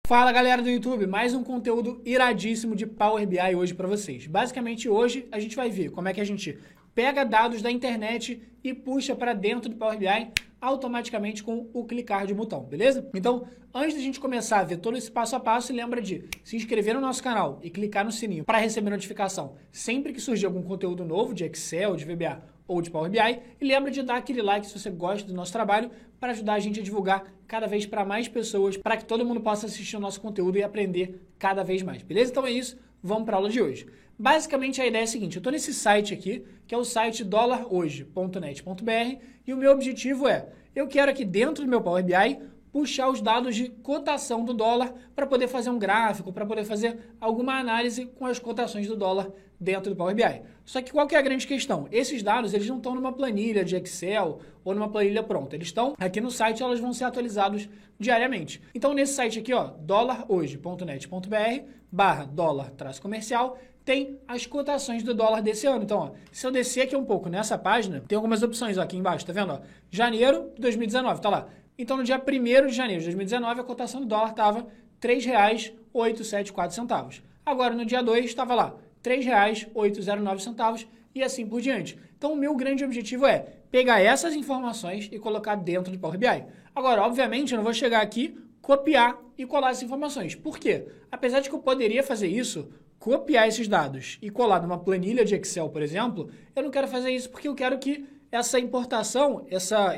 Fala galera do YouTube, mais um conteúdo iradíssimo de Power BI hoje para vocês. Basicamente hoje a gente vai ver como é que a gente pega dados da internet e puxa para dentro do Power BI automaticamente com o clicar de botão, beleza? Então, antes da gente começar a ver todo esse passo a passo, lembra de se inscrever no nosso canal e clicar no sininho para receber notificação sempre que surgir algum conteúdo novo de Excel, de VBA ou de Power BI, e lembra de dar aquele like se você gosta do nosso trabalho para ajudar a gente a divulgar cada vez para mais pessoas, para que todo mundo possa assistir o nosso conteúdo e aprender cada vez mais, beleza? Então é isso, vamos para a aula de hoje. Basicamente a ideia é a seguinte, eu estou nesse site aqui, que é o site dollarhoje.net.br, e o meu objetivo é, eu quero aqui dentro do meu Power BI puxar os dados de cotação do dólar para poder fazer um gráfico, para poder fazer alguma análise com as cotações do dólar dentro do Power BI. Só que qual que é a grande questão? Esses dados eles não estão numa planilha de Excel ou numa planilha pronta. Eles estão aqui no site, elas vão ser atualizados diariamente. Então nesse site aqui, ó, dollarhoje.net.br/dólar-comercial, tem as cotações do dólar desse ano. Então, ó, se eu descer aqui um pouco nessa página, tem algumas opções ó, aqui embaixo, tá vendo? Ó, janeiro de 2019, tá lá. Então, no dia 1º de janeiro de 2019, a cotação do dólar estava R$ 3,874. Agora, no dia 2, estava lá, R$ 3,809 e assim por diante. Então, o meu grande objetivo é pegar essas informações e colocar dentro do Power BI. Agora, obviamente, eu não vou chegar aqui, copiar e colar essas informações. Por quê? Apesar de que eu poderia fazer isso, copiar esses dados e colar numa planilha de Excel, por exemplo, eu não quero fazer isso porque eu quero que essa importação,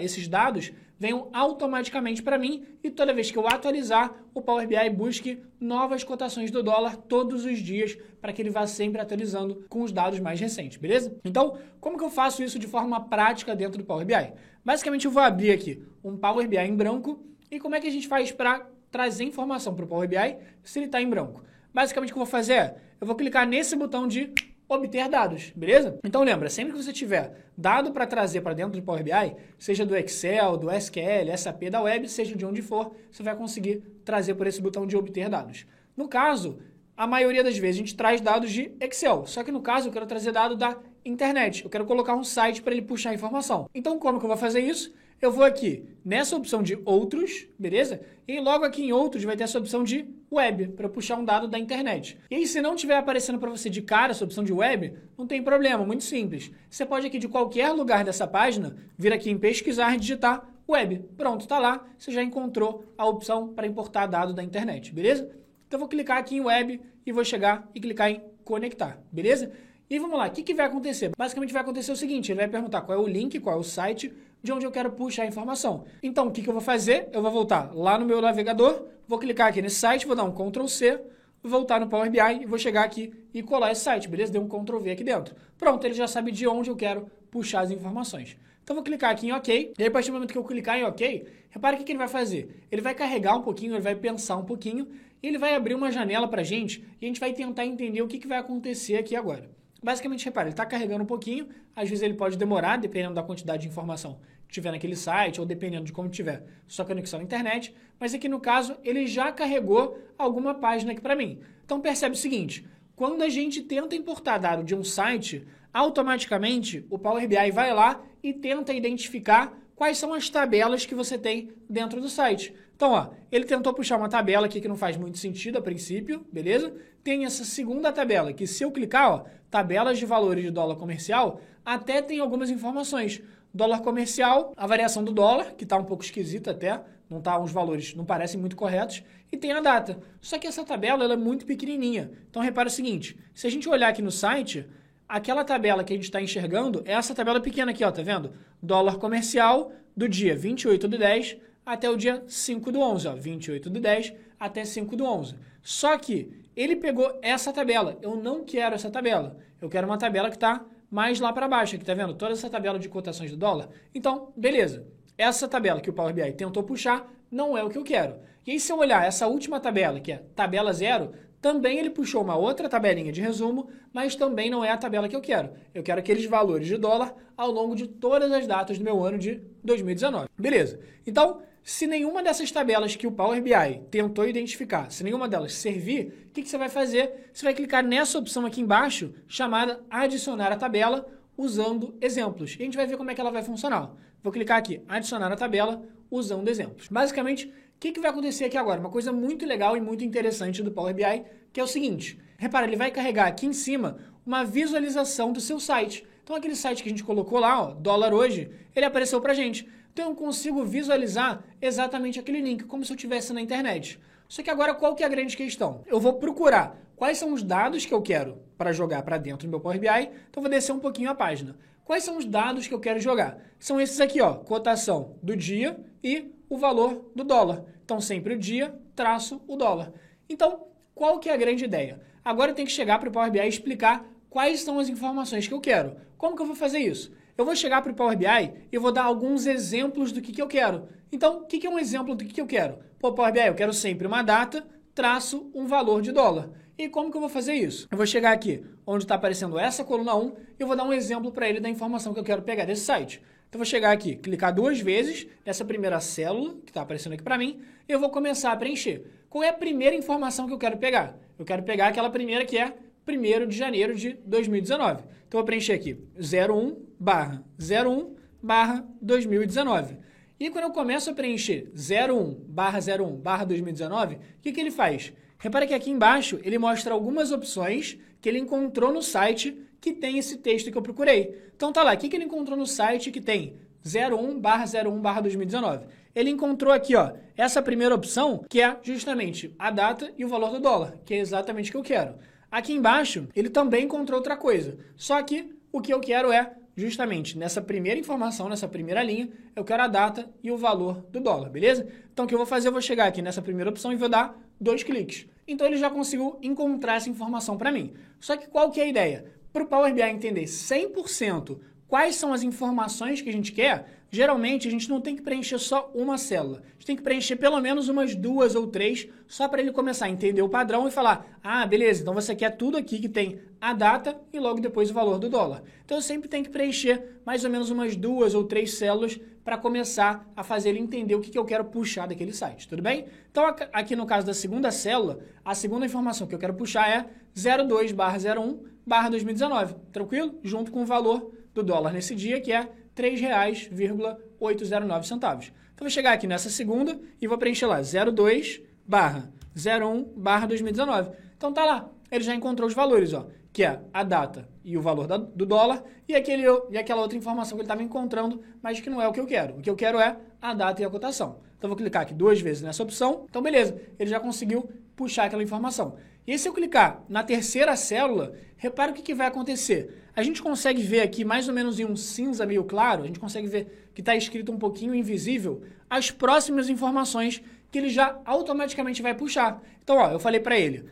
esses dados, venham automaticamente para mim e toda vez que eu atualizar, o Power BI busque novas cotações do dólar todos os dias para que ele vá sempre atualizando com os dados mais recentes, beleza? Então, como que eu faço isso de forma prática dentro do Power BI? Basicamente, eu vou abrir aqui um Power BI em branco e como é que a gente faz para trazer informação para o Power BI se ele está em branco? Basicamente, o que eu vou fazer é, eu vou clicar nesse botão de obter dados, beleza? Então lembra, sempre que você tiver dado para trazer para dentro do Power BI, seja do Excel, do SQL, SAP, da web, seja de onde for, você vai conseguir trazer por esse botão de obter dados. No caso, a maioria das vezes a gente traz dados de Excel, só que no caso eu quero trazer dado da internet, eu quero colocar um site para ele puxar a informação. Então como que eu vou fazer isso? Eu vou aqui nessa opção de outros, beleza? E logo aqui em outros vai ter essa opção de web, para puxar um dado da internet. E aí se não estiver aparecendo para você de cara essa opção de web, não tem problema, muito simples. Você pode aqui de qualquer lugar dessa página, vir aqui em pesquisar e digitar web. Pronto, tá lá, você já encontrou a opção para importar dado da internet, beleza? Então eu vou clicar aqui em web e vou chegar e clicar em conectar, beleza? E vamos lá, o que vai acontecer? Basicamente vai acontecer o seguinte, ele vai perguntar qual é o link, qual é o site de onde eu quero puxar a informação. Então, o que eu vou fazer? Eu vou voltar lá no meu navegador, vou clicar aqui nesse site, vou dar um Ctrl+C, voltar no Power BI e vou chegar aqui e colar esse site, beleza? Dei um Ctrl+V aqui dentro. Pronto, ele já sabe de onde eu quero puxar as informações. Então, vou clicar aqui em OK, e aí, a partir do momento que eu clicar em OK, repara o que ele vai fazer. Ele vai carregar um pouquinho, ele vai pensar um pouquinho, e ele vai abrir uma janela pra gente, e a gente vai tentar entender o que vai acontecer aqui agora. Basicamente, repara, ele está carregando um pouquinho, às vezes ele pode demorar, dependendo da quantidade de informação que tiver naquele site, ou dependendo de como tiver sua conexão à internet, mas aqui no caso, ele já carregou alguma página aqui para mim. Então percebe o seguinte, quando a gente tenta importar dado de um site, automaticamente o Power BI vai lá e tenta identificar quais são as tabelas que você tem dentro do site. Então, ó, ele tentou puxar uma tabela aqui que não faz muito sentido a princípio, beleza? Tem essa segunda tabela, que se eu clicar, ó, tabelas de valores de dólar comercial, até tem algumas informações. Dólar comercial, a variação do dólar, que está um pouco esquisita até, não tá, uns valores não parecem muito corretos, e tem a data. Só que essa tabela ela é muito pequenininha. Então, repara o seguinte, se a gente olhar aqui no site, aquela tabela que a gente está enxergando é essa tabela pequena aqui, ó, tá vendo? Dólar comercial do dia 28/10 até o dia 5/11, ó, 28/10 até 5/11. Só que ele pegou essa tabela, eu não quero essa tabela, eu quero uma tabela que está mais lá para baixo, aqui, tá vendo? Toda essa tabela de cotações do dólar. Então, beleza, essa tabela que o Power BI tentou puxar não é o que eu quero. E aí se eu olhar essa última tabela, que é tabela 0, também ele puxou uma outra tabelinha de resumo, mas também não é a tabela que eu quero. Eu quero aqueles valores de dólar ao longo de todas as datas do meu ano de 2019. Beleza. Então, se nenhuma dessas tabelas que o Power BI tentou identificar, se nenhuma delas servir, o que você vai fazer? Você vai clicar nessa opção aqui embaixo, chamada adicionar a tabela, usando exemplos. E a gente vai ver como é que ela vai funcionar. Vou clicar aqui, adicionar a tabela, usando exemplos. Basicamente, o que vai acontecer aqui agora? Uma coisa muito legal e muito interessante do Power BI, que é o seguinte. Repara, ele vai carregar aqui em cima uma visualização do seu site. Então, aquele site que a gente colocou lá, ó, dólar hoje, ele apareceu pra gente. Então, eu consigo visualizar exatamente aquele link, como se eu estivesse na internet. Só que agora, qual que é a grande questão? Eu vou procurar quais são os dados que eu quero para jogar para dentro do meu Power BI. Então, vou descer um pouquinho a página. Quais são os dados que eu quero jogar? São esses aqui, ó, cotação do dia e o valor do dólar. Então, sempre o dia traço o dólar. Então, qual que é a grande ideia? Agora eu tenho que chegar para o Power BI e explicar quais são as informações que eu quero. Como que eu vou fazer isso? Eu vou chegar para o Power BI e vou dar alguns exemplos do que eu quero. Então, o que é um exemplo do que eu quero? Pô, Power BI, eu quero sempre uma data, traço um valor de dólar. E como que eu vou fazer isso? Eu vou chegar aqui, onde está aparecendo essa coluna 1, e eu vou dar um exemplo para ele da informação que eu quero pegar desse site. Então, eu vou chegar aqui, clicar 2 vezes nessa primeira célula, que está aparecendo aqui para mim, e eu vou começar a preencher. Qual é a primeira informação que eu quero pegar? Eu quero pegar aquela primeira que é 1º de janeiro de 2019. Então, eu vou preencher aqui 01/01/2019. E quando eu começo a preencher 01/01/2019, o que ele faz? Repara que aqui embaixo ele mostra algumas opções que ele encontrou no site que tem esse texto que eu procurei. Então tá lá, o que ele encontrou no site que tem 01/01/2019? Ele encontrou aqui, ó, essa primeira opção, que é justamente a data e o valor do dólar, que é exatamente o que eu quero. Aqui embaixo, ele também encontrou outra coisa, só que o que eu quero é, justamente, nessa primeira informação, nessa primeira linha, eu quero a data e o valor do dólar, beleza? Então, o que eu vou fazer? Eu vou chegar aqui nessa primeira opção e vou dar 2 cliques. Então, ele já conseguiu encontrar essa informação para mim. Só que qual que é a ideia? Para o Power BI entender 100% quais são as informações que a gente quer, geralmente a gente não tem que preencher só uma célula. A gente tem que preencher pelo menos umas 2 ou 3, só para ele começar a entender o padrão e falar, ah, beleza, então você quer tudo aqui que tem a data e logo depois o valor do dólar. Então eu sempre tenho que preencher mais ou menos umas 2 ou 3 células para começar a fazer ele entender o que eu quero puxar daquele site, tudo bem? Então aqui no caso da segunda célula, a segunda informação que eu quero puxar é 02/01/2019, tranquilo? Junto com o valor do dólar nesse dia, que é R$ 3,809. Então, eu vou chegar aqui nessa segunda e vou preencher lá 02/01/2019. Então, tá lá. Ele já encontrou os valores, ó, que é a data e o valor do dólar e aquela outra informação que ele estava encontrando, mas que não é o que eu quero. O que eu quero é a data e a cotação. Então, eu vou clicar aqui 2 vezes nessa opção. Então, beleza. Ele já conseguiu puxar aquela informação. E se eu clicar na terceira célula, repara o que vai acontecer. A gente consegue ver aqui, mais ou menos em um cinza meio claro, a gente consegue ver que está escrito um pouquinho invisível, as próximas informações que ele já automaticamente vai puxar. Então, ó, eu falei para ele,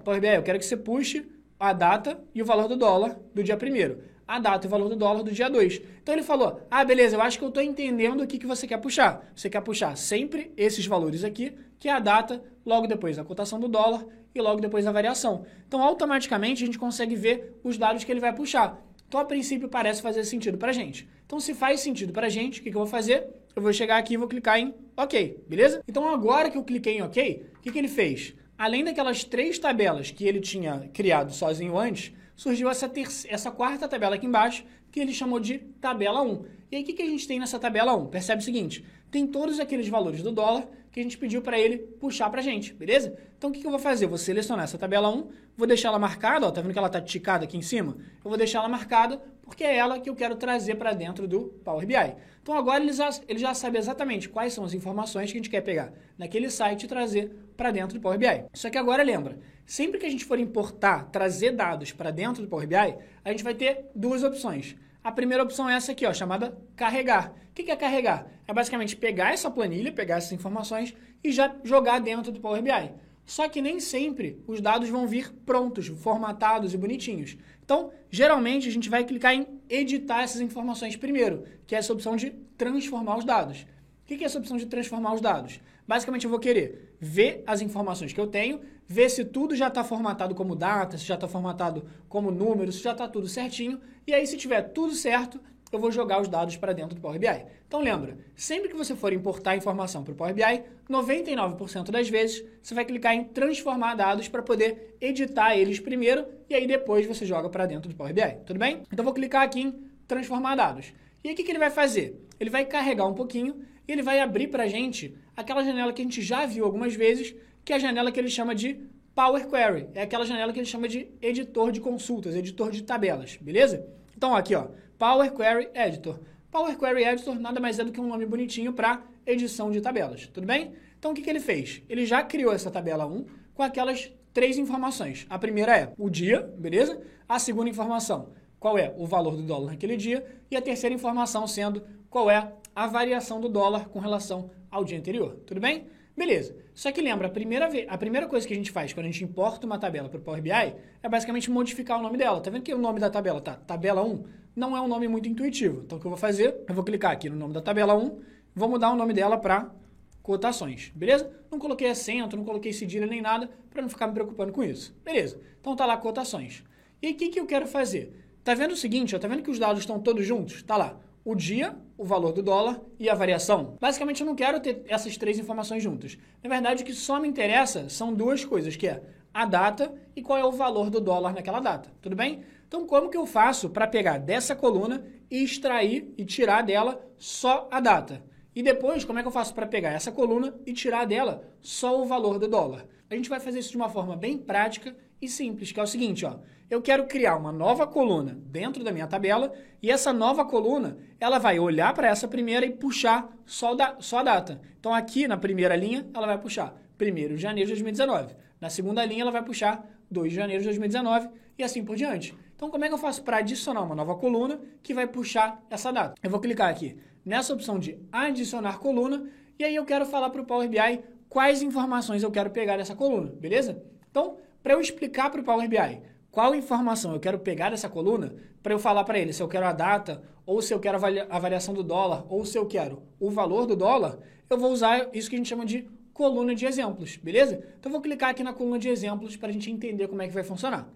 Power BI, eu quero que você puxe a data e o valor do dólar do dia 1º. A data e o valor do dólar do dia 2. Então ele falou, beleza, eu acho que eu estou entendendo o que você quer puxar. Você quer puxar sempre esses valores aqui, que é a data, logo depois a cotação do dólar e logo depois a variação. Então automaticamente a gente consegue ver os dados que ele vai puxar. Então a princípio parece fazer sentido para a gente. Então se faz sentido para a gente, o que eu vou fazer? Eu vou chegar aqui e vou clicar em OK, beleza? Então agora que eu cliquei em OK, o que ele fez? Além daquelas 3 tabelas que ele tinha criado sozinho antes, surgiu essa quarta tabela aqui embaixo, que ele chamou de tabela 1. E aí, o que a gente tem nessa tabela 1? Percebe o seguinte, tem todos aqueles valores do dólar que a gente pediu para ele puxar para a gente, beleza? Então, o que eu vou fazer? Eu vou selecionar essa tabela 1, vou deixar ela marcada, ó, tá vendo que ela tá ticada aqui em cima? Eu vou deixar ela marcada porque é ela que eu quero trazer para dentro do Power BI. Então, agora ele já sabe exatamente quais são as informações que a gente quer pegar naquele site e trazer para dentro do Power BI. Só que agora lembra, sempre que a gente for importar, trazer dados para dentro do Power BI, a gente vai ter 2 opções. A primeira opção é essa aqui, ó, chamada carregar. O que é carregar? É basicamente pegar essa planilha, pegar essas informações e já jogar dentro do Power BI. Só que nem sempre os dados vão vir prontos, formatados e bonitinhos. Então, geralmente, a gente vai clicar em editar essas informações primeiro, que é essa opção de transformar os dados. O que é essa opção de transformar os dados? Basicamente, eu vou querer ver as informações que eu tenho, ver se tudo já está formatado como data, se já está formatado como número, se já está tudo certinho, e aí, se tiver tudo certo, eu vou jogar os dados para dentro do Power BI. Então, lembra, sempre que você for importar informação para o Power BI, 99% das vezes, você vai clicar em transformar dados para poder editar eles primeiro, e aí depois você joga para dentro do Power BI, tudo bem? Então, eu vou clicar aqui em transformar dados. E aí, o que ele vai fazer? Ele vai carregar um pouquinho, e ele vai abrir para a gente aquela janela que a gente já viu algumas vezes, que é a janela que ele chama de Power Query. É aquela janela que ele chama de editor de consultas, editor de tabelas, beleza? Então, aqui, ó, Power Query Editor. Power Query Editor nada mais é do que um nome bonitinho para edição de tabelas, tudo bem? Então, o que ele fez? Ele já criou essa tabela 1 com aquelas 3 informações. A primeira é o dia, beleza? A segunda informação, qual é o valor do dólar naquele dia? E a terceira informação sendo qual é a variação do dólar com relação ao dia anterior, tudo bem? Beleza. Só que lembra, a primeira coisa que a gente faz quando a gente importa uma tabela para o Power BI é basicamente modificar o nome dela. Tá vendo que o nome da tabela tá tabela 1? Não é um nome muito intuitivo. Então, o que eu vou fazer? Eu vou clicar aqui no nome da tabela 1, vou mudar o nome dela para cotações, beleza? Não coloquei acento, não coloquei cedilha nem nada, para não ficar me preocupando com isso. Beleza. Então, tá lá cotações. E aí, o que eu quero fazer? Tá vendo o seguinte, ó, tá vendo que os dados estão todos juntos? Tá lá. O dia, o valor do dólar e a variação. Basicamente, eu não quero ter essas 3 informações juntas. Na verdade, o que só me interessa são 2 coisas, que é a data e qual é o valor do dólar naquela data. Tudo bem? Então, como que eu faço para pegar dessa coluna e extrair e tirar dela só a data? E depois, como é que eu faço para pegar essa coluna e tirar dela só o valor do dólar? A gente vai fazer isso de uma forma bem prática e simples, que é o seguinte, ó. Eu quero criar uma nova coluna dentro da minha tabela e essa nova coluna, ela vai olhar para essa primeira e puxar só a data. Então, aqui na primeira linha, ela vai puxar 1º de janeiro de 2019. Na segunda linha, ela vai puxar 2 de janeiro de 2019 e assim por diante. Então, como é que eu faço para adicionar uma nova coluna que vai puxar essa data? Eu vou clicar aqui nessa opção de adicionar coluna e aí eu quero falar para o Power BI quais informações eu quero pegar dessa coluna, beleza? Então, para eu explicar para o Power BI qual informação eu quero pegar dessa coluna, para eu falar para ele se eu quero a data, ou se eu quero a variação do dólar, ou se eu quero o valor do dólar, eu vou usar isso que a gente chama de coluna de exemplos, beleza? Então, eu vou clicar aqui na coluna de exemplos para a gente entender como é que vai funcionar.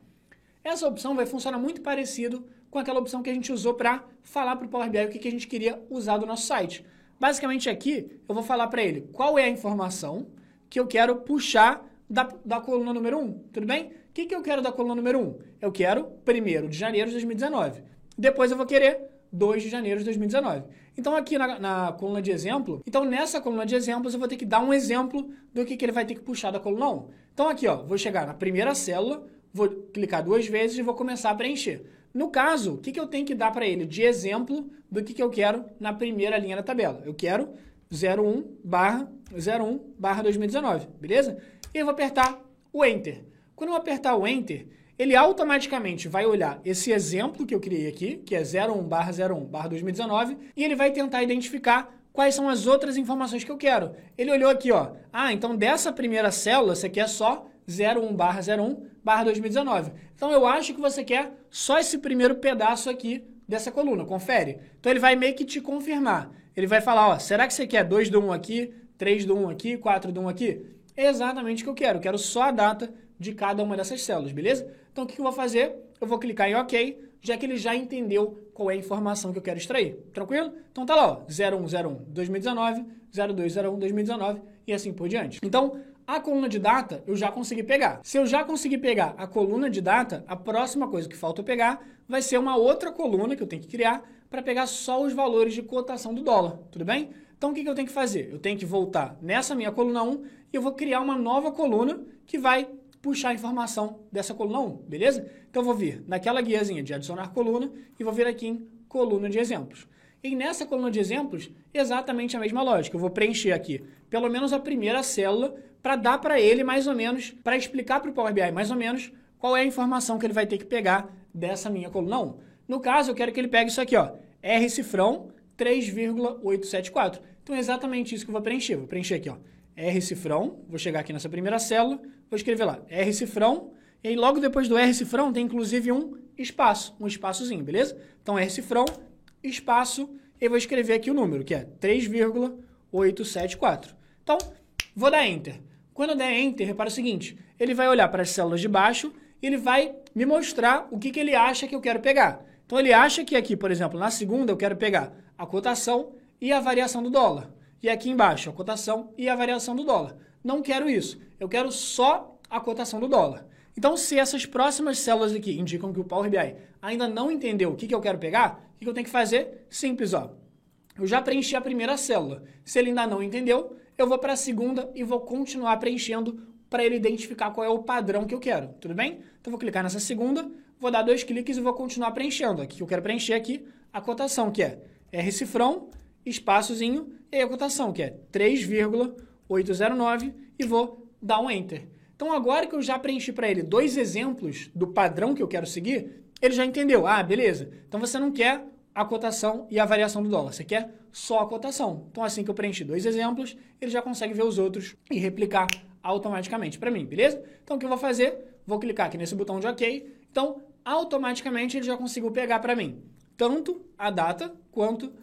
Essa opção vai funcionar muito parecido com aquela opção que a gente usou para falar para o Power BI o que a gente queria usar do nosso site. Basicamente, aqui, eu vou falar para ele qual é a informação que eu quero puxar da coluna número 1, tudo bem? O que eu quero da coluna número 1? Eu quero 1º de janeiro de 2019. Depois eu vou querer 2 de janeiro de 2019. Então, aqui na coluna de exemplo, então nessa coluna de exemplos eu vou ter que dar um exemplo do que ele vai ter que puxar da coluna 1. Então, aqui, ó, vou chegar na primeira célula, vou clicar 2 vezes e vou começar a preencher. No caso, o que eu tenho que dar para ele de exemplo do que eu quero na primeira linha da tabela? Eu quero 01/01/2019, beleza? E eu vou apertar o Enter. Quando eu apertar o Enter, ele automaticamente vai olhar esse exemplo que eu criei aqui, que é 01/01/2019, e ele vai tentar identificar quais são as outras informações que eu quero. Ele olhou aqui, ó. Ah, então dessa primeira célula você quer só 01/01/2019. Então eu acho que você quer só esse primeiro pedaço aqui dessa coluna, confere. Então ele vai meio que te confirmar. Ele vai falar, ó, será que você quer 2 do 1 aqui, 3 do 1 aqui, 4 do 1 aqui? É exatamente o que eu quero só a data de cada uma dessas células, beleza? Então o que eu vou fazer? Eu vou clicar em OK, já que ele já entendeu qual é a informação que eu quero extrair. Tranquilo? Então tá lá, ó, 01/01/2019, 02/01/2019 e assim por diante. Então, a coluna de data eu já consegui pegar. Se eu já consegui pegar a coluna de data, a próxima coisa que falta eu pegar vai ser uma outra coluna que eu tenho que criar para pegar só os valores de cotação do dólar, tudo bem? Então, o que eu tenho que fazer? Eu tenho que voltar nessa minha coluna 1 e eu vou criar uma nova coluna que vai puxar a informação dessa coluna 1, beleza? Então, eu vou vir naquela guiazinha de adicionar coluna e vou vir aqui em coluna de exemplos. E nessa coluna de exemplos, exatamente a mesma lógica. Eu vou preencher aqui pelo menos a primeira célula para dar para ele mais ou menos, para explicar para o Power BI mais ou menos qual é a informação que ele vai ter que pegar dessa minha coluna 1. No caso, eu quero que ele pegue isso aqui, ó, R cifrão 3,874. Então, é exatamente isso que eu vou preencher. Vou preencher aqui, ó, R cifrão, vou chegar aqui nessa primeira célula, vou escrever lá, R cifrão, e aí logo depois do R cifrão tem inclusive um espaçozinho, beleza? Então, R cifrão, espaço, e vou escrever aqui o número, que é 3,874. Então, vou dar Enter. Quando eu der Enter, repara o seguinte, ele vai olhar para as células de baixo e ele vai me mostrar o que ele acha que eu quero pegar. Então, ele acha que aqui, por exemplo, na segunda eu quero pegar a cotação e a variação do dólar. E aqui embaixo, a cotação e a variação do dólar. Não quero isso. Eu quero só a cotação do dólar. Então, se essas próximas células aqui indicam que o Power BI ainda não entendeu o que eu quero pegar, o que eu tenho que fazer? Simples, ó. eu já preenchi a primeira célula. Se ele ainda não entendeu, eu vou para a segunda e vou continuar preenchendo para ele identificar qual é o padrão que eu quero, tudo bem? Então, eu vou clicar nessa segunda, vou dar 2 cliques e vou continuar preenchendo. Aqui eu quero preencher aqui a cotação, que é R cifrão, espaçozinho, e a cotação, que é 3,809, e vou dar um Enter. Então, agora que eu já preenchi para ele 2 exemplos do padrão que eu quero seguir, ele já entendeu. Ah, beleza. Então, você não quer a cotação e a variação do dólar, você quer só a cotação. Então, assim que eu preenchi 2 exemplos, ele já consegue ver os outros e replicar automaticamente para mim, beleza? Então, o que eu vou fazer? Vou clicar aqui nesse botão de OK. Então, automaticamente, ele já conseguiu pegar para mim tanto a data quanto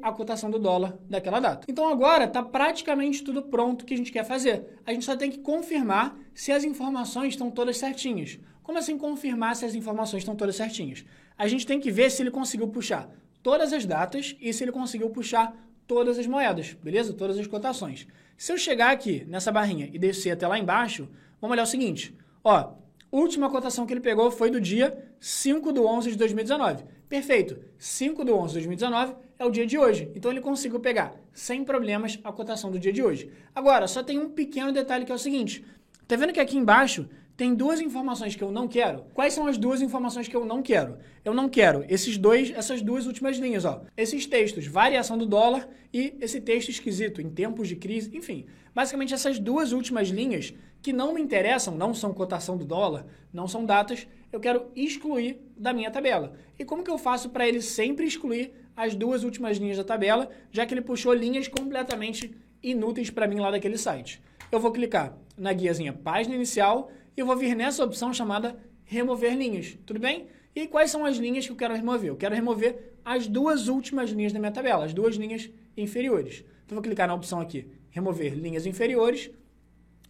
a cotação do dólar daquela data. Então, agora está praticamente tudo pronto que a gente quer fazer. A gente só tem que confirmar se as informações estão todas certinhas. Como assim confirmar se as informações estão todas certinhas? A gente tem que ver se ele conseguiu puxar todas as datas e se ele conseguiu puxar todas as moedas, beleza? Todas as cotações. Se eu chegar aqui nessa barrinha e descer até lá embaixo, vamos olhar o seguinte. Ó, última cotação que ele pegou foi do dia 5/11 de 2019. Perfeito. 5/11 de 2019 é o dia de hoje. Então, ele conseguiu pegar, sem problemas, a cotação do dia de hoje. Agora, só tem um pequeno detalhe que é o seguinte. Tá vendo que aqui embaixo tem 2 informações que eu não quero? Quais são as 2 informações que eu não quero? Eu não quero essas 2 últimas linhas, ó. Esses textos, variação do dólar e esse texto esquisito, em tempos de crise, enfim. Basicamente, essas 2 últimas linhas que não me interessam, não são cotação do dólar, não são datas, eu quero excluir da minha tabela. E como que eu faço para ele sempre excluir as 2 últimas linhas da tabela, já que ele puxou linhas completamente inúteis para mim lá daquele site? Eu vou clicar na guiazinha página inicial e eu vou vir nessa opção chamada remover linhas, tudo bem? E quais são as linhas que eu quero remover? Eu quero remover as 2 últimas linhas da minha tabela, as 2 linhas inferiores. Então, eu vou clicar na opção aqui, remover linhas inferiores,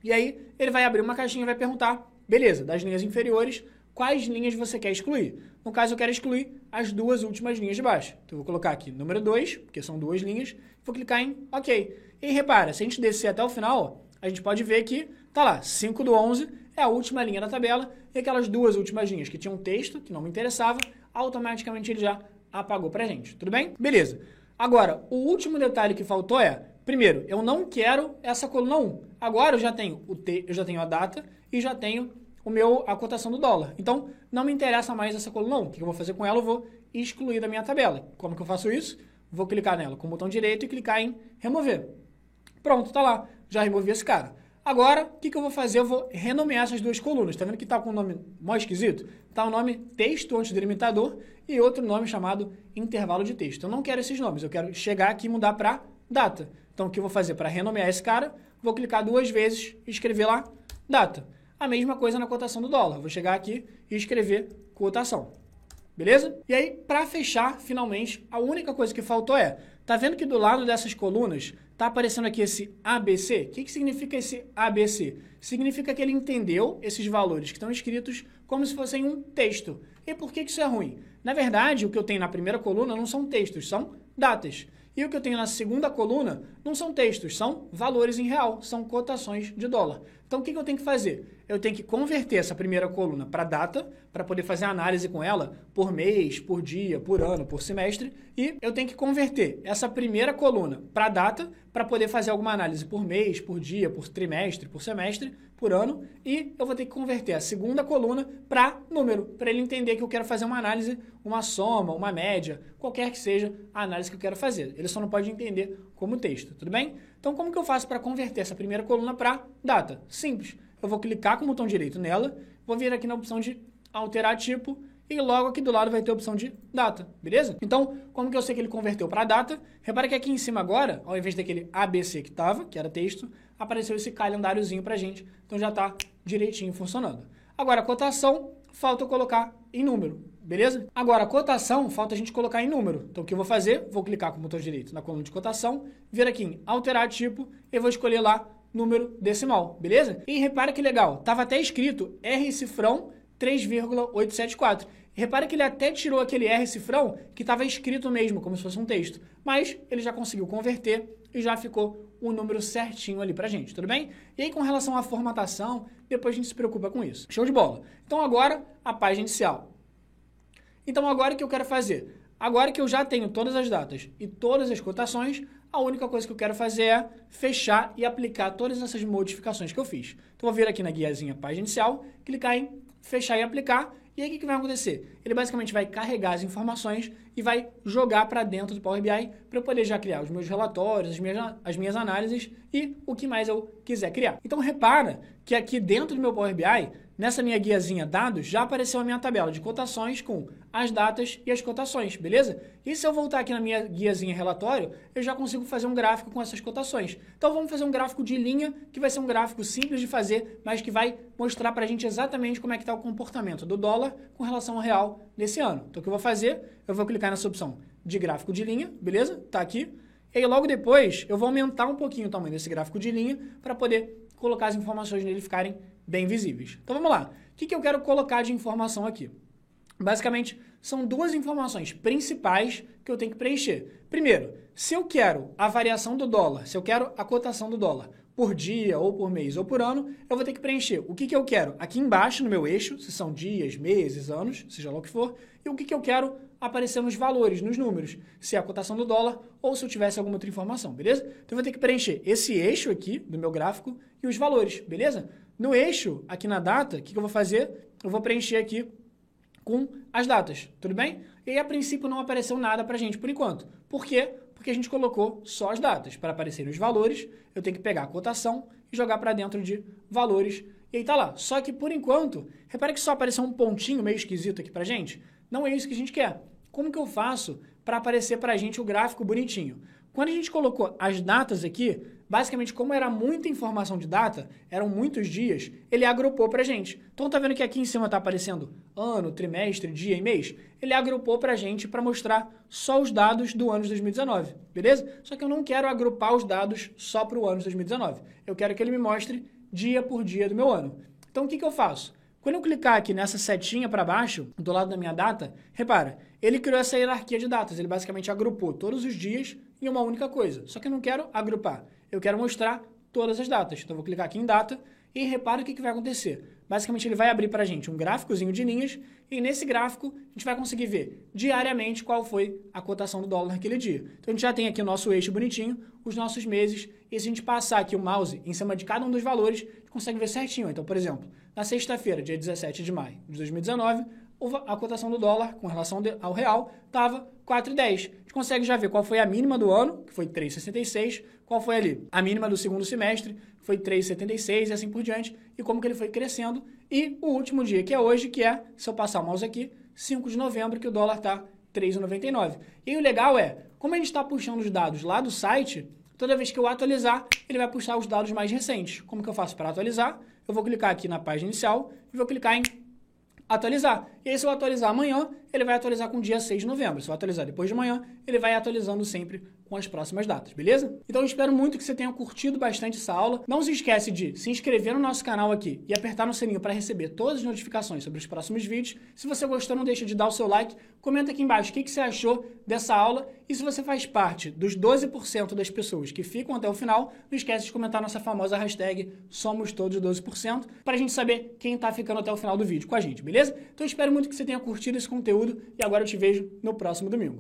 e aí ele vai abrir uma caixinha e vai perguntar, beleza, das linhas inferiores, quais linhas você quer excluir? No caso, eu quero excluir as 2 últimas linhas de baixo. Então, eu vou colocar aqui número 2, porque são 2 linhas, vou clicar em OK. E repara, se a gente descer até o final, ó, a gente pode ver que tá lá, 5/11 é a última linha da tabela, e aquelas 2 últimas linhas que tinham texto, que não me interessava, automaticamente ele já apagou pra gente, tudo bem? Beleza. Agora, o último detalhe que faltou é, primeiro, eu não quero essa coluna 1. Agora eu já tenho eu já tenho a data e já tenho a cotação do dólar. Então, não me interessa mais essa coluna 1. O que eu vou fazer com ela? Eu vou excluir da minha tabela. Como que eu faço isso? Vou clicar nela com o botão direito e clicar em remover. Pronto, tá lá. Já removi esse cara. Agora, o que eu vou fazer? Eu vou renomear essas 2 colunas. Tá vendo que tá com o nome mó esquisito? Tá o nome texto antes do delimitador e outro nome chamado intervalo de texto. Eu não quero esses nomes, eu quero chegar aqui e mudar para data. Então, o que eu vou fazer para renomear esse cara? Vou clicar 2 vezes e escrever lá data. A mesma coisa na cotação do dólar. Vou chegar aqui e escrever cotação. Beleza? E aí, para fechar, finalmente, a única coisa que faltou é, tá vendo que do lado dessas colunas tá aparecendo aqui esse ABC? O que significa esse ABC? Significa que ele entendeu esses valores que estão escritos como se fossem um texto. E por que isso é ruim? Na verdade, o que eu tenho na primeira coluna não são textos, são datas. E o que eu tenho na segunda coluna não são textos, são valores em real, são cotações de dólar. Então, o que eu tenho que fazer? Eu tenho que converter essa primeira coluna para data, para poder fazer análise com ela por mês, por dia, por ano, por semestre. E eu tenho que converter essa primeira coluna para data, para poder fazer alguma análise por mês, por dia, por trimestre, por semestre, por ano. E eu vou ter que converter a segunda coluna para número, para ele entender que eu quero fazer uma análise, uma soma, uma média, qualquer que seja a análise que eu quero fazer. Ele só não pode entender como texto, tudo bem? Então, como que eu faço para converter essa primeira coluna para data? Simples. Eu vou clicar com o botão direito nela, vou vir aqui na opção de alterar tipo e logo aqui do lado vai ter a opção de data, beleza? Então, como que eu sei que ele converteu para data? Repara que aqui em cima agora, ao invés daquele ABC que estava, que era texto, apareceu esse calendáriozinho para a gente, então já está direitinho funcionando. Agora, a cotação, falta eu colocar em número, beleza? Agora, a cotação, falta a gente colocar em número. Então, o que eu vou fazer? Vou clicar com o botão direito na coluna de cotação, vir aqui em alterar tipo e vou escolher lá número decimal, beleza? E repara que legal, estava até escrito R cifrão 3,874. Repara que ele até tirou aquele R cifrão que estava escrito mesmo, como se fosse um texto. Mas ele já conseguiu converter e já ficou o número certinho ali pra gente, tudo bem? E aí, com relação à formatação, depois a gente se preocupa com isso. Show de bola. Então, agora, a página inicial. Então, agora o que eu quero fazer? Agora que eu já tenho todas as datas e todas as cotações, a única coisa que eu quero fazer é fechar e aplicar todas essas modificações que eu fiz. Então, eu vou vir aqui na guiazinha página inicial, clicar em fechar e aplicar, e aí o que vai acontecer? Ele basicamente vai carregar as informações e vai jogar para dentro do Power BI para eu poder já criar os meus relatórios, as minhas análises e o que mais eu quiser criar. Então, repara que aqui dentro do meu Power BI, nessa minha guiazinha dados, já apareceu a minha tabela de cotações com as datas e as cotações, beleza? E se eu voltar aqui na minha guiazinha relatório, eu já consigo fazer um gráfico com essas cotações. Então vamos fazer um gráfico de linha, que vai ser um gráfico simples de fazer, mas que vai mostrar pra gente exatamente como é que está o comportamento do dólar com relação ao real nesse ano. Então o que eu vou fazer? Eu vou clicar nessa opção de gráfico de linha, beleza? Tá aqui. E aí logo depois eu vou aumentar um pouquinho o tamanho desse gráfico de linha para poder colocar as informações nele ficarem bem visíveis. Então vamos lá. O que eu quero colocar de informação aqui? Basicamente, são duas informações principais que eu tenho que preencher. Primeiro, se eu quero a variação do dólar, se eu quero a cotação do dólar por dia, ou por mês, ou por ano, eu vou ter que preencher o que eu quero aqui embaixo no meu eixo, se são dias, meses, anos, seja lá o que for, e o que eu quero aparecer nos valores, nos números, se é a cotação do dólar ou se eu tivesse alguma outra informação, beleza? Então eu vou ter que preencher esse eixo aqui do meu gráfico e os valores, beleza? No eixo, aqui na data, o que eu vou fazer? Eu vou preencher aqui com as datas, tudo bem? E aí, a princípio, não apareceu nada pra gente por enquanto. Por quê? Porque a gente colocou só as datas. Para aparecerem os valores, eu tenho que pegar a cotação e jogar para dentro de valores. E aí tá lá. Só que, por enquanto, repara que só apareceu um pontinho meio esquisito aqui pra gente. Não é isso que a gente quer. Como que eu faço para aparecer pra gente o gráfico bonitinho? Quando a gente colocou as datas aqui, basicamente, como era muita informação de data, eram muitos dias, ele agrupou pra gente. Então, tá vendo que aqui em cima tá aparecendo ano, trimestre, dia e mês? Ele agrupou pra gente para mostrar só os dados do ano de 2019, beleza? Só que eu não quero agrupar os dados só para o ano de 2019. Eu quero que ele me mostre dia por dia do meu ano. Então, o que eu faço? Quando eu clicar aqui nessa setinha para baixo, do lado da minha data, repara, ele criou essa hierarquia de datas. Ele basicamente agrupou todos os dias em uma única coisa. Só que eu não quero agrupar. Eu quero mostrar todas as datas. Então, eu vou clicar aqui em data e repara o que vai acontecer. Basicamente, ele vai abrir para a gente um gráficozinho de linhas e nesse gráfico a gente vai conseguir ver diariamente qual foi a cotação do dólar naquele dia. Então, a gente já tem aqui o nosso eixo bonitinho, os nossos meses, e se a gente passar aqui o mouse em cima de cada um dos valores, a gente consegue ver certinho. Então, por exemplo, na sexta-feira, dia 17 de maio de 2019, a cotação do dólar com relação ao real estava 4,10. A gente consegue já ver qual foi a mínima do ano, que foi 3,66, qual foi ali a mínima do segundo semestre, que foi 3,76 e assim por diante, e como que ele foi crescendo. E o último dia, que é hoje, que é, se eu passar o mouse aqui, 5 de novembro, que o dólar está 3,99. E aí o legal é, como a gente está puxando os dados lá do site, toda vez que eu atualizar, ele vai puxar os dados mais recentes. Como que eu faço para atualizar? Eu vou clicar aqui na página inicial e vou clicar em atualizar. E aí, se eu atualizar amanhã, ele vai atualizar com o dia 6 de novembro. Se eu atualizar depois de amanhã, ele vai atualizando sempre com as próximas datas, beleza? Então, eu espero muito que você tenha curtido bastante essa aula. Não se esquece de se inscrever no nosso canal aqui e apertar no sininho para receber todas as notificações sobre os próximos vídeos. Se você gostou, não deixa de dar o seu like. Comenta aqui embaixo o que você achou dessa aula. E se você faz parte dos 12% das pessoas que ficam até o final, não esquece de comentar nossa famosa hashtag #SomosTodos12%, para a gente saber quem está ficando até o final do vídeo com a gente, beleza? Então, eu espero muito que você tenha curtido esse conteúdo e agora eu te vejo no próximo domingo.